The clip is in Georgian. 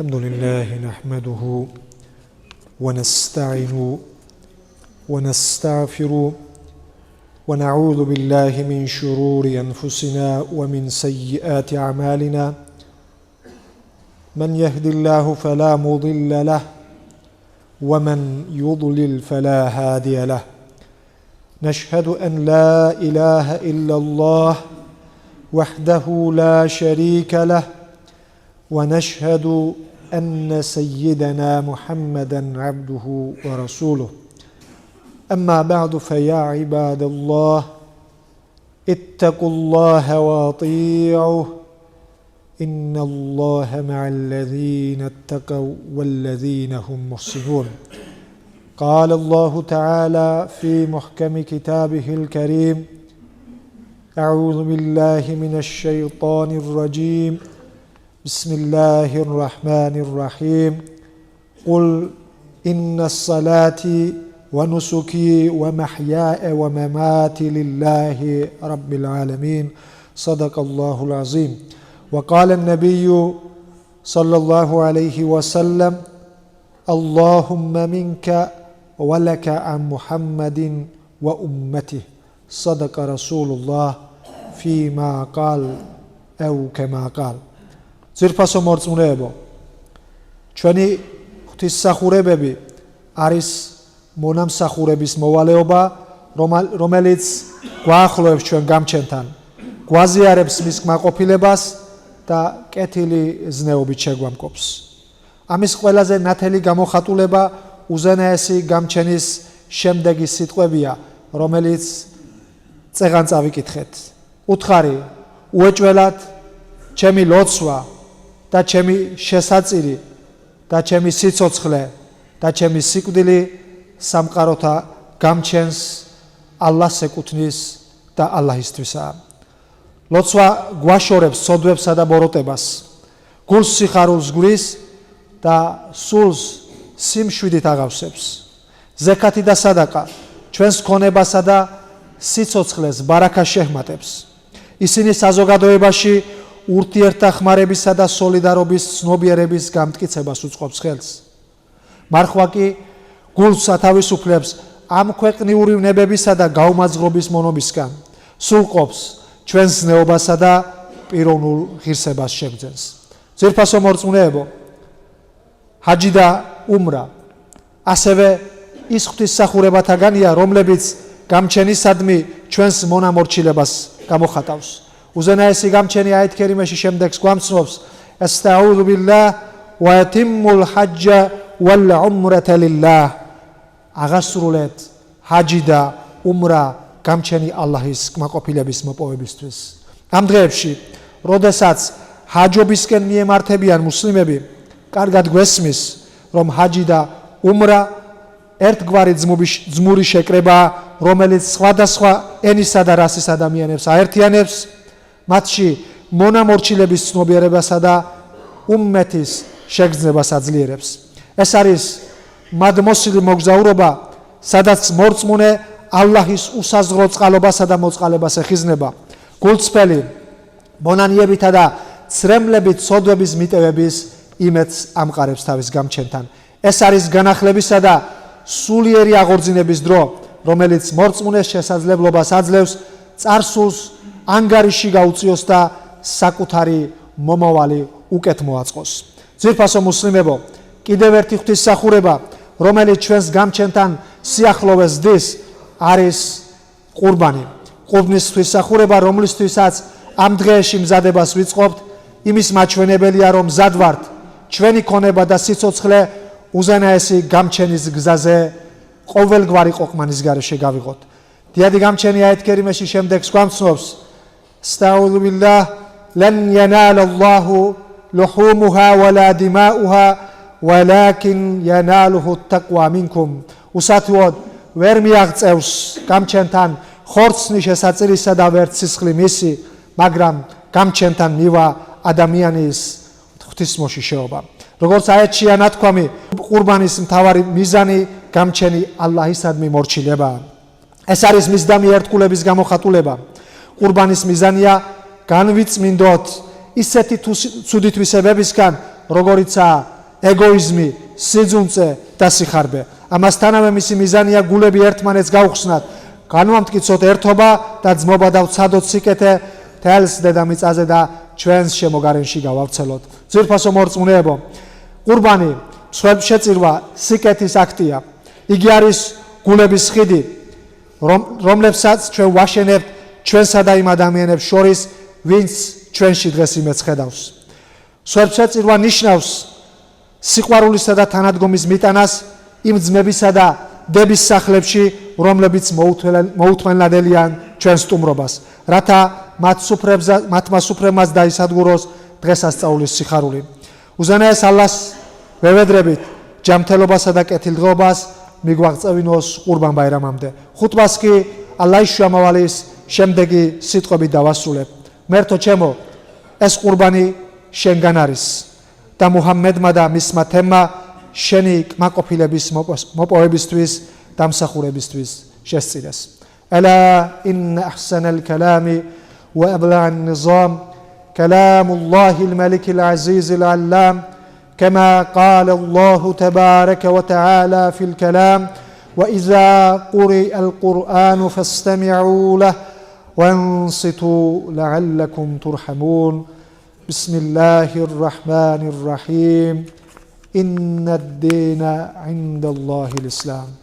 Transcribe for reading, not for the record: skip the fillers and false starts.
الحمد لله نحمده ونستعين ونستغفر ونعوذ بالله من شرور أنفسنا ومن سيئات أعمالنا من يهد الله فلا مضل له ومن يضلل فلا هادي له نشهد أن لا إله إلا الله وحده لا شريك له ونشهد أن سيدنا محمدا عبده ورسوله أما بعد فيا عباد الله اتقوا الله واطيعوه إن الله مع الذين اتقوا والذين هم محسنون قال الله تعالى في محكم كتابه الكريم أعوذ بالله من الشيطان الرجيم بسم الله الرحمن الرحيم قل إن الصلاة ونسكي ومحياي ومماتي لله رب العالمين صدق الله العظيم وقال النبي صلى الله عليه وسلم اللهم منك ولك عن محمد وأمته صدق رسول الله فيما قال أو كما قال ძირფასო მორწმუნეებო, ჩვენი ღვთისმსახურებები არის მონამსახურების მოვალეობა, რომელიც გვაახლოებს ჩვენ გამჩენთან, გვაზიარებს მის კმაყოფილებას და კეთილი ზნეობით შეგვამკობს. ამის ყველაზე ნათელი გამოხატულება უზენაესი გამჩენის შემდეგი სიტყვებია, რომელიც წეღან წავიკითხეთ. უთხარი, უეჭველად ჩემი ლოცვა და ჩემი შესაწირი და ჩემი სიცოცხლე და ჩემი სიკვდილი სამყაროთა გამჩენს ალლას ეკუთვნის და ალლაისთვისაა. ლოცვა გვაშორებს სოდვებსა და ბოროტებას, გულს სიხარულს გვრის და სულს სიმშვიდით აღავსებს. ზექათი და სადაკა ჩვენს ქონებასა და სიცოცხლეს ბარაქას შეჰმატებს. ისინი საზოგადოებაში ურთიერთდახმარებისა და სოლიდარობის ცნობიერების გამტკიცებას უწყობს ხელს. მარხვა კი გულს ათავისუფლებს ამ ქვეყნიური ვნებებისა და გაუმაძღრობის მონობისგან, სულყოფს ჩვენს ზნეობასა და პიროვნულ ღირსებას შეგძენს. ძირფასო მორწმუნეებო, ჰაჯი და უმრა ასევე ის ღვთისმსახურებათაგანია, რომლებიც გამჩენისადმი ჩვენს მონამორჩილებას გამოხატავს. უზენაესი გამჩენი აიეთ ქერიმაში შემდეგს გვამცნობს ასტაუზუ ბილლაჰ ვა ატიმმულ ჰაჯჯა ვალ უმრათა ლილლაჰ. აღასრულეთ ჰაჯი და უმრა გამჩენი ალლაჰის კმაყოფილების მოპოვებისთვის. ამ დღეებში, როდესაც ჰაჯობისკენ მიემართებიან მუსლიმები, კარგად გვესმის, რომ ჰაჯი და უმრა ერთგვარი ძმური შეკრებაა, რომელიც სხვადასხვა ენისა და რასის ადამიანებს აერთიანებს, მათში მონამორჩილების ცნობიერებასა და უმმეთის შეგრძნებას აძლიერებს. ეს არის მადმოსილი მოგზაურობა, სადაც მორწმუნე ალლაჰის უსაზღრო წყალობასა და მოწყალებას ეხიზნება, გულწრფელი მონანიებითა და ცრემლებით სოდვების მიტევების იმედს ამყარებს თავის გამჩენთან. ეს არის განახლებისა და სულიერი აღორძინების დრო, რომელიც მორწმუნეს შესაძლებლობას აძლევს წარსულს ანგარიში გაუწიოს და საკუთარი მომავალი უკეთ მოაწყოს. ძირფასო მუსლიმებო, კიდევ ერთი ღვთისმსახურება, რომელიც ჩვენს გამჩენთან სიახლოვეს ზრდის, არის ყურბანი. ყურბნის ღვთისმსახურება, რომლისთვისაც ამ დღეებში მზადებას ვიწყობთ, იმის მაჩვენებელია, რომ მზად ვართ ჩვენი ქონება და სიცოცხლე უზენაესი გამჩენის გზაზე ყოველგვარი ყოყმანის გარეშე გავიღოთ. დიადი გამჩენი აიეთ ქერიმაში შემდეგს გვამცნობს استعوذ بالله لن ينال الله لحومها ولا دماؤها ولكن يناله التقوى منكم. უსათუოდ ვერ მიაღწევს გამჩენთან ხორცნი შესაწირისა და ვერც სისხლი მისი, მაგრამ გამჩენთან მივა ადამიანის ღვთისმოშიშეობა. როგორც აიეთშია ნათქვამი, ყურბანის მთავარი მიზანი გამჩენი ალლაჰისადმი მორჩილებაა. ეს არის მისდამი ერთგულების გამოხატულება. ყურბანის მიზანია განვიწმინდოთ ისეთი ცუდი თვისებებისგან, როგორიცაა ეგოიზმი, სიძულწე და სიხარბე. ამასთანავე მისი მიზანია გულები ერთმანეთს გაუხსნათ, განვამტკიცოთ ერთობა და ძმობა და ვცადოთ სიკეთე თელს დედამიწაზე და ჩვენს შემოგარენში გავავრცელოთ. ძვირფასო მორწმუნეებო, ყურბანი მსხვერპლ შეწირვა სიკეთის აქტია. იგი არის გულების ხიდი, რომლებსაც ჩვენ ვაშენებთ ჩვენსა და იმ ადამიანებს შორის, ვინც ჩვენში დღეს იმეც ხედავს. მსხვერპლ შეწირვა ნიშნავს სიყვარულისა და თანადგომის მიტანას იმ ძმებისა და დების სახლებში, რომლებიც მოუთმენლადელიან ჩვენ სტუმრობას, რათა მათმა სუფრებმაც დაისადგუროს დღესასწაულის სიხარული. უზენაეს ალლას ვევედრებით ჯანმრთელობასა და კეთილდღეობას მიგვაღწევინოს ყურბან ბაირამამდე. ხუთბას კი ალლაის შუამავალის შემდეგი სიტყვებით დავასრულებ. მერთო ჩემო, ეს ყურბანი შენგან არის და მუჰამმედმა და მისმა თემმა შენი კმაყოფილების მოპოვებისთვის და მსახურებისთვის შესწირეს. ألا إن أحسن الكلام وأبلغ النظام كلام الله الملك العزيز العلام كما قال الله تبارك وتعالى في الكلام وإذا قرئ القرآن فاستمعوا له وانصتوا لعلكم ترحمون بسم الله الرحمن الرحيم إن الدين عند الله الإسلام